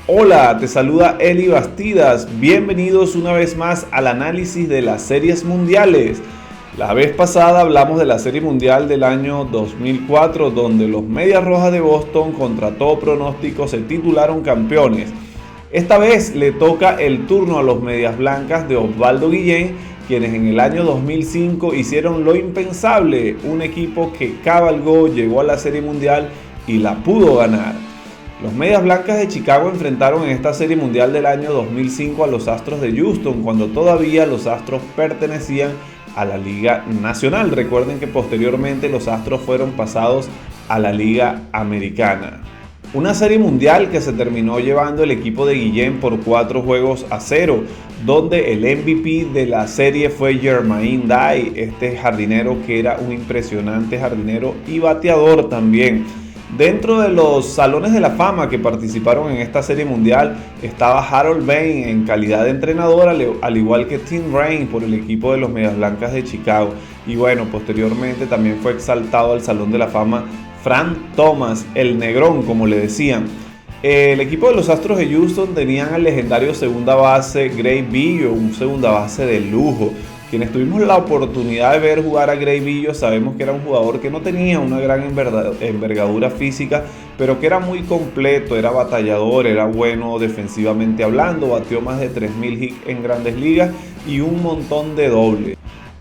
Hola, te saluda Eli Bastidas. Bienvenidos una vez más al análisis de las series mundiales. La vez pasada hablamos de la serie mundial del año 2004, donde los Medias Rojas de Boston, contra todo pronóstico, se titularon campeones. Esta vez le toca el turno a los Medias Blancas de Osvaldo Guillén, quienes en el año 2005 hicieron lo impensable, un equipo que cabalgó, llegó a la serie mundial y la pudo ganar. Los Medias Blancas de Chicago enfrentaron en esta serie mundial del año 2005 a los Astros de Houston, cuando todavía los Astros pertenecían a la Liga Nacional. Recuerden que posteriormente los Astros fueron pasados a la Liga Americana. Una serie mundial que se terminó llevando el equipo de Guillén por 4-0, donde el MVP de la serie fue Jermaine Dye, este jardinero que era un impresionante jardinero y bateador también. Dentro de los salones de la fama que participaron en esta serie mundial estaba Harold Bain en calidad de entrenador, al igual que Tim Raines por el equipo de los Medias Blancas de Chicago. Y bueno, posteriormente también fue exaltado al salón de la fama Frank Thomas, el negrón como le decían. El equipo de los Astros de Houston tenían al legendario segunda base Craig Biggio, un segunda base de lujo. Quienes tuvimos la oportunidad de ver jugar a Craig Biggio sabemos que era un jugador que no tenía una gran envergadura física, pero que era muy completo, era batallador, era bueno defensivamente hablando, batió más de 3.000 hits en Grandes Ligas y un montón de dobles.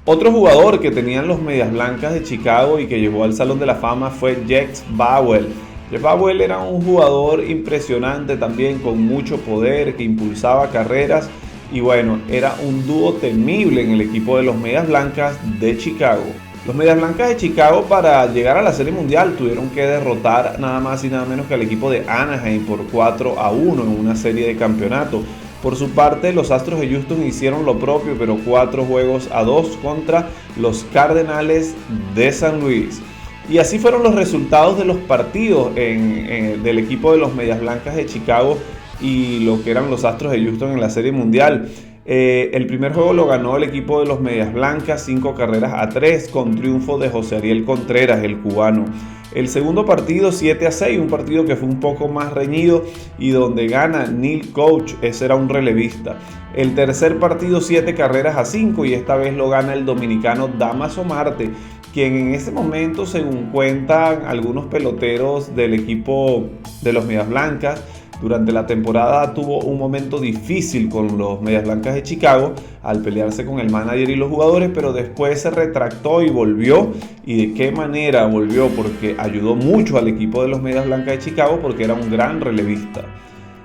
Otro jugador que tenían los Medias Blancas de Chicago y que llegó al Salón de la Fama fue Jeff Bauer. Jeff Bauer era un jugador impresionante también, con mucho poder, que impulsaba carreras. Y bueno, era un dúo temible en el equipo de los Medias Blancas de Chicago. Los Medias Blancas de Chicago, para llegar a la Serie Mundial, tuvieron que derrotar nada más y nada menos que al equipo de Anaheim por 4-1 en una serie de campeonato. Por su parte, los Astros de Houston hicieron lo propio, pero 4-2 contra los Cardenales de San Luis. Y así fueron los resultados de los partidos del equipo de los Medias Blancas de Chicago y lo que eran los Astros de Houston en la Serie Mundial. El primer juego lo ganó el equipo de los Medias Blancas 5-3 con triunfo de José Ariel Contreras, el cubano. El segundo partido 7-6, un partido que fue un poco más reñido y donde gana Neil Coach, ese era un relevista. El tercer partido 7-5 y esta vez lo gana el dominicano Damaso Marte, quien en ese momento, según cuentan algunos peloteros del equipo de los Medias Blancas, durante la temporada tuvo un momento difícil con los Medias Blancas de Chicago al pelearse con el manager y los jugadores, pero después se retractó y volvió. ¿Y de qué manera volvió? Porque ayudó mucho al equipo de los Medias Blancas de Chicago, porque era un gran relevista.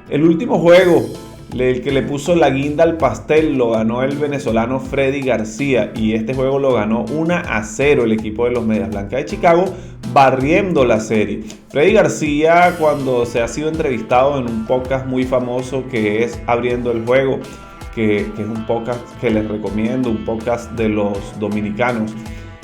El último juego, el que le puso la guinda al pastel, lo ganó el venezolano Freddy García, y este juego lo ganó 1-0 el equipo de los Medias Blancas de Chicago, barriendo la serie. Freddy García, cuando se ha sido entrevistado en un podcast muy famoso que es Abriendo el Juego, que es un podcast que les recomiendo, un podcast de los dominicanos.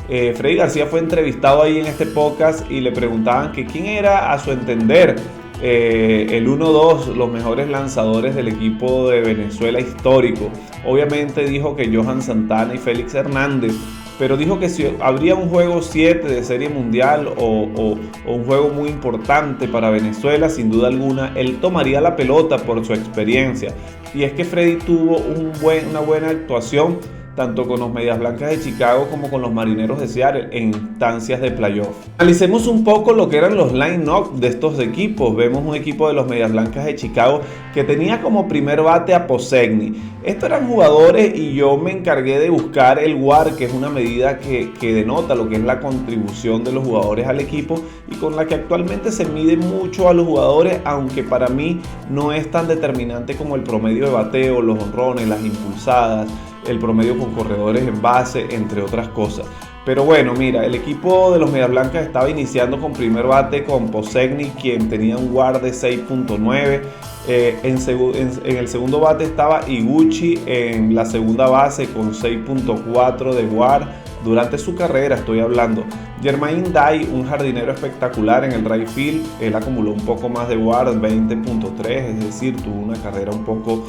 Freddy García fue entrevistado ahí en este podcast y le preguntaban que quién era, a su entender, el 1-2, los mejores lanzadores del equipo de Venezuela histórico. Obviamente dijo que Johan Santana y Félix Hernández, pero dijo que si habría un juego 7 de Serie Mundial o un juego muy importante para Venezuela, sin duda alguna, él tomaría la pelota por su experiencia. Y es que Freddy tuvo una buena actuación tanto con los Medias Blancas de Chicago como con los Marineros de Seattle en instancias de playoff. Analicemos un poco lo que eran los line-up de estos equipos. Vemos un equipo de los Medias Blancas de Chicago que tenía como primer bate a Posegni. Estos eran jugadores y yo me encargué de buscar el WAR, que es una medida que denota lo que es la contribución de los jugadores al equipo y con la que actualmente se mide mucho a los jugadores, aunque para mí no es tan determinante como el promedio de bateo, los honrones, las impulsadas, el promedio con corredores en base, entre otras cosas. Pero bueno, mira, el equipo de los Medias Blancas estaba iniciando con primer bate con Posegni, quien tenía un WAR de 6.9. En el segundo bate estaba Iguchi en la segunda base con 6.4 de WAR. Durante su carrera estoy hablando. Jermaine Dye, un jardinero espectacular en el right field. Él acumuló un poco más de WAR, 20.3, es decir, tuvo una carrera un poco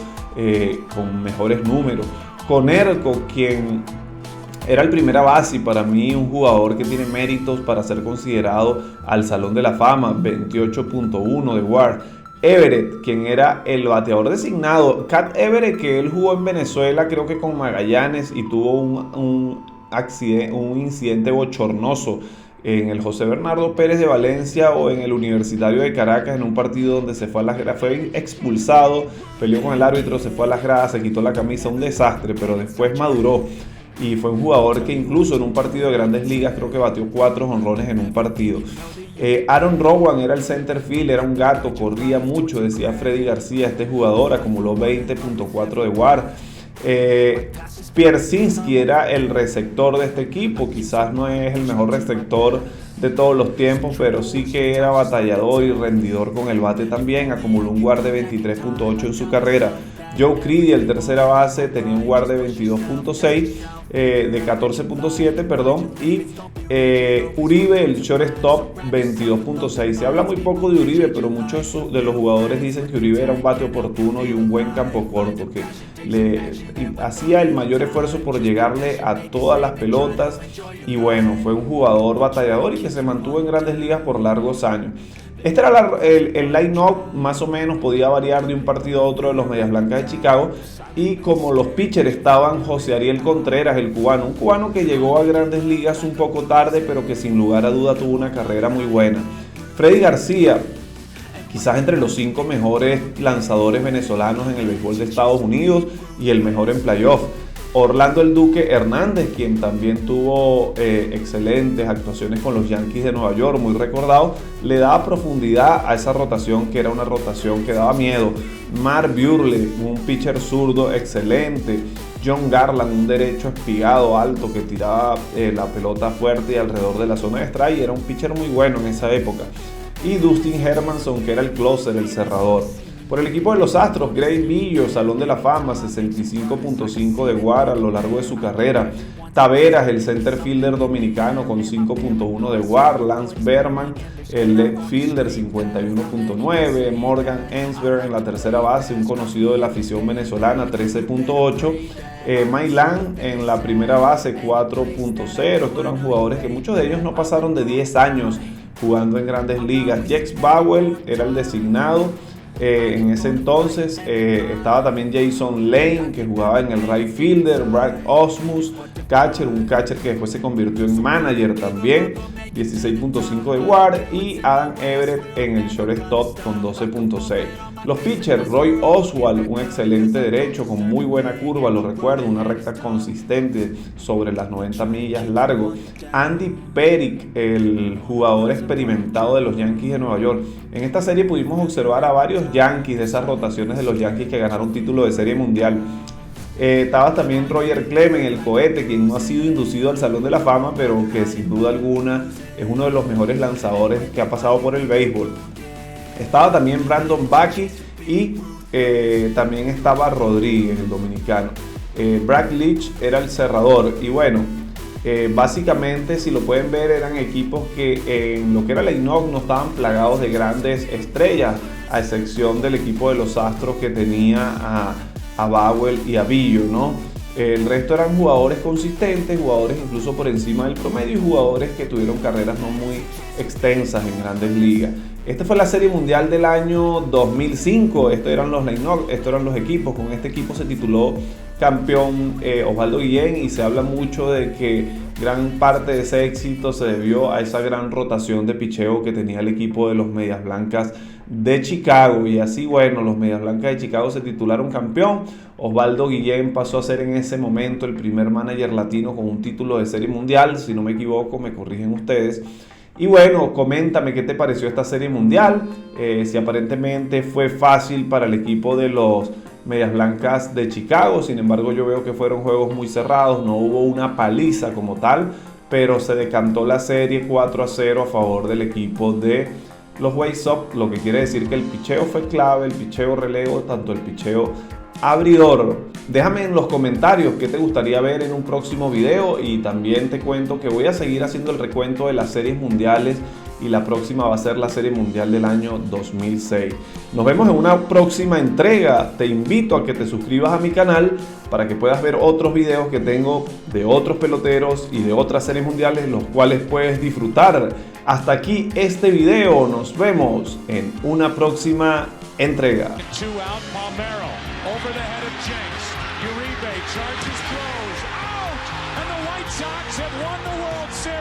con mejores números. Konerko, quien era el primera base y para mí un jugador que tiene méritos para ser considerado al Salón de la Fama, 28.1 de WAR. Everett, quien era el bateador designado. Cat Everett, que él jugó en Venezuela, creo que con Magallanes, y tuvo un incidente bochornoso en el José Bernardo Pérez de Valencia o en el Universitario de Caracas, en un partido donde se fue a las gradas, fue expulsado, peleó con el árbitro, se fue a las gradas, se quitó la camisa, un desastre, pero después maduró. Y fue un jugador que incluso en un partido de Grandes Ligas creo que batió 4 jonrones en un partido. Aaron Rowan era el center field, era un gato, corría mucho, decía Freddy García. Este jugador acumuló 20.4 de WAR. Pierzynski era el receptor de este equipo, quizás no es el mejor receptor de todos los tiempos, pero sí que era batallador y rendidor con el bate también, acumuló un WAR de 23.8 en su carrera. Joe Creedy, el tercera base, tenía un WAR de 22.6, de 14.7, perdón, y Uribe, el shortstop, 22.6. Se habla muy poco de Uribe, pero muchos de los jugadores dicen que Uribe era un bate oportuno y un buen campo corto, que hacía el mayor esfuerzo por llegarle a todas las pelotas, y bueno, fue un jugador batallador y que se mantuvo en Grandes Ligas por largos años. Este era el line-up, más o menos podía variar de un partido a otro de los Medias Blancas de Chicago, y como los pitchers estaban José Ariel Contreras, el cubano, un cubano que llegó a Grandes Ligas un poco tarde, pero que sin lugar a duda tuvo una carrera muy buena. Freddy García, quizás entre los 5 mejores lanzadores venezolanos en el béisbol de Estados Unidos y el mejor en playoff. Orlando el Duque Hernández, quien también tuvo excelentes actuaciones con los Yankees de Nueva York, muy recordado, le daba profundidad a esa rotación, que era una rotación que daba miedo. Mark Buehrle, un pitcher zurdo excelente. John Garland, un derecho espigado alto que tiraba la pelota fuerte y alrededor de la zona de strike, y era un pitcher muy bueno en esa época. Y Dustin Hermanson, que era el closer, el cerrador. Por el equipo de los Astros, Gray Millo, Salón de la Fama, 65.5 de WAR a lo largo de su carrera. Taveras, el center fielder dominicano, con 5.1 de WAR. Lance Berman, el left fielder, 51.9. Morgan Ensberg en la tercera base, un conocido de la afición venezolana, 13.8. Mailán en la primera base, 4.0. Estos eran jugadores que muchos de ellos no pasaron de 10 años jugando en Grandes Ligas. Jex Bauer era el designado. En ese entonces estaba también Jason Lane, que jugaba en el right fielder. Brad Osmus, catcher, un catcher que después se convirtió en manager también, 16.5 de WAR, y Adam Everett en el shortstop con 12.6. Los pitchers, Roy Oswalt, un excelente derecho con muy buena curva, lo recuerdo, una recta consistente sobre las 90 millas largo. Andy Peric, el jugador experimentado de los Yankees de Nueva York. En esta serie pudimos observar a varios Yankees, de esas rotaciones de los Yankees que ganaron título de Serie Mundial. Estaba también Roger Clemens, el cohete, quien no ha sido inducido al Salón de la Fama, pero que sin duda alguna es uno de los mejores lanzadores que ha pasado por el béisbol. Estaba también Brandon Bucky y también estaba Rodríguez, el dominicano. Brad Leach era el cerrador, y bueno, básicamente, si lo pueden ver, eran equipos que en lo que era la line-up no estaban plagados de grandes estrellas, a excepción del equipo de los Astros, que tenía a Bauer y a Billo, ¿no? El resto eran jugadores consistentes, jugadores incluso por encima del promedio, y jugadores que tuvieron carreras no muy extensas en Grandes Ligas. Esta fue la Serie Mundial del año 2005. Estos eran los line-up, estos eran los equipos. Con este equipo se tituló campeón Osvaldo Guillén, y se habla mucho de que gran parte de ese éxito se debió a esa gran rotación de picheo que tenía el equipo de los Medias Blancas de Chicago. Y así, bueno, los Medias Blancas de Chicago se titularon campeón. Osvaldo Guillén pasó a ser en ese momento el primer manager latino con un título de Serie Mundial, si no me equivoco, me corrigen ustedes. Y bueno, coméntame qué te pareció esta Serie Mundial, si aparentemente fue fácil para el equipo de los Medias Blancas de Chicago. Sin embargo, yo veo que fueron juegos muy cerrados, no hubo una paliza como tal, pero se decantó la serie 4-0 a favor del equipo de los White Sox, lo que quiere decir que el picheo fue clave, el picheo relevo, tanto el picheo abridor. Déjame en los comentarios qué te gustaría ver en un próximo video, y también te cuento que voy a seguir haciendo el recuento de las series mundiales, y la próxima va a ser la Serie Mundial del año 2006. Nos vemos en una próxima entrega. Te invito a que te suscribas a mi canal para que puedas ver otros videos que tengo de otros peloteros y de otras series mundiales, los cuales puedes disfrutar. Hasta aquí este video. Nos vemos en una próxima entrega. Uribe charges, throws, out, and the White Sox have won the World Series.